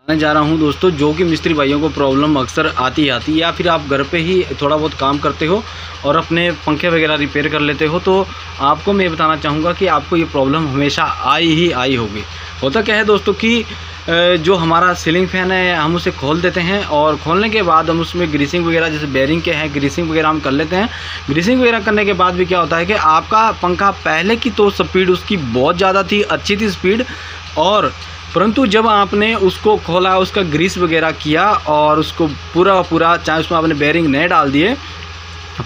मैं जा रहा हूं दोस्तों, जो कि मिस्त्री भाइयों को प्रॉब्लम अक्सर आती ही आती है, या फिर आप घर पे ही थोड़ा बहुत काम करते हो और अपने पंखे वगैरह रिपेयर कर लेते हो, तो आपको मैं बताना चाहूँगा कि आपको ये प्रॉब्लम हमेशा आई होगी। होता क्या है दोस्तों कि जो हमारा सीलिंग फ़ैन है हम उसे खोल देते हैं और खोलने के बाद हम उसमें ग्रीसिंग वगैरह, जैसे बेरिंग के हैं ग्रीसिंग वगैरह हम कर लेते हैं। ग्रीसिंग वगैरह करने के बाद भी क्या होता है कि आपका पंखा पहले की तो स्पीड उसकी बहुत ज़्यादा थी, अच्छी थी स्पीड, और परंतु जब आपने उसको खोला, उसका ग्रीस वगैरह किया और उसको पूरा चाहे उसमें आपने बेरिंग नए डाल दिए,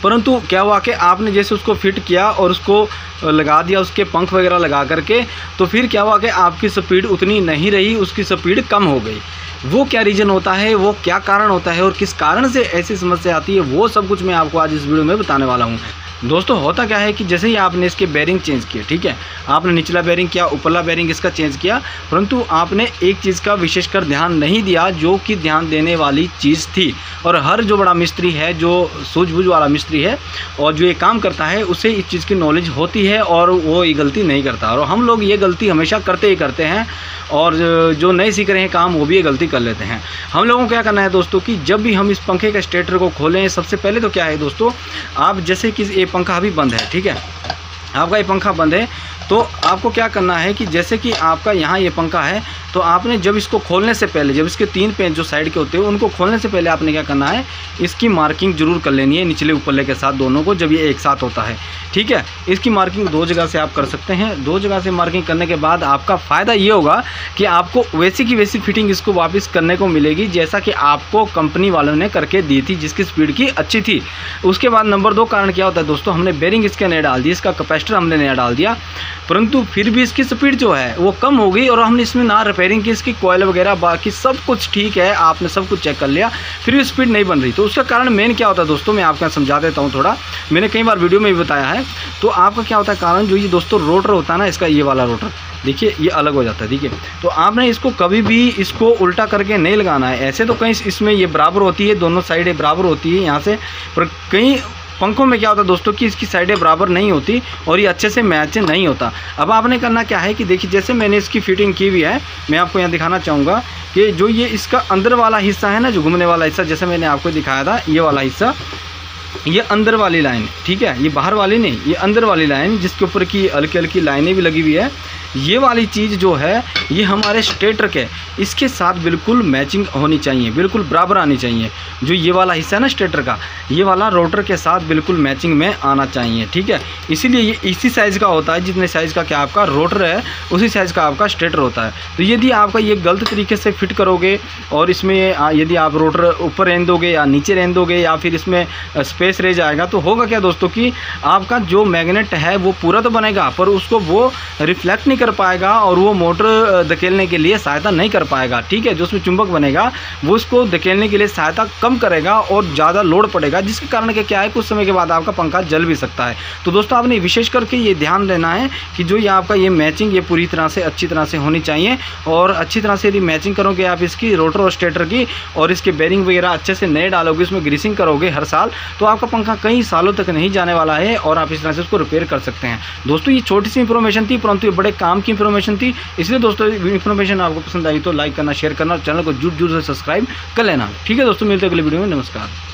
परंतु क्या हुआ कि आपने जैसे उसको फिट किया और उसको लगा दिया, उसके पंख वगैरह लगा करके, तो फिर क्या हुआ कि आपकी स्पीड उतनी नहीं रही, उसकी स्पीड कम हो गई। वो क्या रीज़न होता है, वो क्या कारण होता है और किस कारण से ऐसी समस्या आती है, वो सब कुछ मैं आपको आज इस वीडियो में बताने वाला हूँ। दोस्तों होता क्या है कि जैसे ही आपने इसके बेरिंग चेंज किए, ठीक है, आपने निचला बेरिंग किया, ऊपरला बेरिंग इसका चेंज किया, परंतु आपने एक चीज़ का विशेषकर ध्यान नहीं दिया जो कि ध्यान देने वाली चीज़ थी। और हर जो बड़ा मिस्त्री है, जो सूझबूझ वाला मिस्त्री है और जो ये काम करता है, उसे इस चीज़ की नॉलेज होती है और वो ये गलती नहीं करता। और हम लोग ये गलती हमेशा करते ही करते हैं, और जो नए सीख रहे हैं काम वो भी ये गलती कर लेते हैं। हम लोगों को क्या करना है दोस्तों कि जब भी हम इस पंखे के स्टेटर को खोलें, सबसे पहले तो क्या है दोस्तों, आप जैसे कि ये पंखा अभी बंद है, ठीक है, आपका ये पंखा बंद है, तो आपको क्या करना है कि जैसे कि आपका यहाँ ये पंखा है, तो आपने जब इसको खोलने से पहले, जब इसके 3 पेंच जो साइड के होते हैं उनको खोलने से पहले आपने क्या करना है, इसकी मार्किंग जरूर कर लेनी है, निचले ऊपरले के साथ दोनों को, जब ये एक साथ होता है, ठीक है। इसकी मार्किंग 2 जगह से आप कर सकते हैं। 2 जगह से मार्किंग करने के बाद आपका फ़ायदा ये होगा कि आपको वैसी की वैसी फिटिंग इसको वापस करने को मिलेगी जैसा कि आपको कंपनी वालों ने करके दी थी, जिसकी स्पीड की अच्छी थी। उसके बाद नंबर 2 कारण क्या होता है दोस्तों, हमने बेरिंग इसके नया डाल दिया, इसका कैपेसिटर हमने नया डाल दिया, परंतु फिर भी इसकी स्पीड जो है वो कम हो गई, और हमने इसमें ना रिपेयरिंग की, इसकी कॉयल वगैरह बाकी सब कुछ ठीक है, आपने सब कुछ चेक कर लिया, फिर भी स्पीड नहीं बन रही। तो उसका कारण मेन क्या होता है दोस्तों, मैं आपको समझा देता हूँ थोड़ा, मैंने कई बार वीडियो में भी बताया है। तो आपका क्या होता है कारण, जो ये दोस्तों रोटर होता है ना, इसका ये वाला रोटर देखिए ये अलग हो जाता है, देखिए। तो आपने इसको कभी भी इसको उल्टा करके नहीं लगाना है। ऐसे तो कहीं इसमें ये बराबर होती है, दोनों साइडें बराबर होती है यहाँ से, पर कई पंखों में क्या होता है दोस्तों कि इसकी साइडें बराबर नहीं होती और ये अच्छे से मैच नहीं होता। अब आपने करना क्या है कि देखिए, जैसे मैंने इसकी फिटिंग की हुई है, मैं आपको यहाँ दिखाना चाहूँगा कि जो ये इसका अंदर वाला हिस्सा है ना, जो घूमने वाला हिस्सा, जैसे मैंने आपको दिखाया था, ये वाला हिस्सा, ये अंदर वाली लाइन, ठीक है, ये बाहर वाली नहीं, ये अंदर वाली लाइन जिसके ऊपर की हल्की हल्की लाइनें भी लगी हुई है, ये वाली चीज़ जो है ये हमारे स्टेटर के इसके साथ बिल्कुल मैचिंग होनी चाहिए, बिल्कुल बराबर आनी चाहिए। जो ये वाला हिस्सा है ना स्टेटर का, ये वाला रोटर के साथ बिल्कुल मैचिंग में आना चाहिए, ठीक है। इसीलिए ये इसी साइज़ का होता है, जितने साइज़ का क्या आपका रोटर है उसी साइज़ का आपका स्टेटर होता है। तो यदि आपका ये गलत तरीके से फिट करोगे और इसमें यदि आप रोटर ऊपर रहने दोगे या नीचे रहने दोगे या फिर इसमें स्पेस रह जाएगा, तो होगा क्या दोस्तों कि आपका जो मैग्नेट है वो पूरा तो बनेगा, पर उसको वो रिफ्लेक्ट नहीं कर पाएगा और वो मोटर धकेलने के लिए सहायता नहीं कर पाएगा, ठीक है। जो उसमें चुंबक बनेगा वो उसको धकेलने के लिए सहायता कम करेगा और ज़्यादा लोड पड़ेगा, जिसके कारण के क्या है, कुछ समय के बाद आपका पंखा जल भी सकता है। तो दोस्तों आपने विशेष करके ये ध्यान देना है कि जो ये आपका ये मैचिंग ये पूरी तरह से अच्छी तरह से होनी चाहिए, और अच्छी तरह से यदि मैचिंग करोगे आप इसकी रोटर और स्टेटर की, और इसके बेरिंग वगैरह अच्छे से नए डालोगे, उसमें ग्रीसिंग करोगे हर साल, तो आपका पंखा कई सालों तक नहीं जाने वाला है और आप इस तरह से उसको रिपेयर कर सकते हैं। दोस्तों ये छोटी सी इंफॉर्मेशन थी, परंतु ये बड़े काम की इंफॉर्मेशन थी, इसलिए दोस्तों इंफॉर्मेशन आपको पसंद आई तो लाइक करना, शेयर करना और चैनल को जरूर से सब्सक्राइब कर लेना, ठीक है दोस्तों। मिलते हैं अगले वीडियो में, नमस्कार।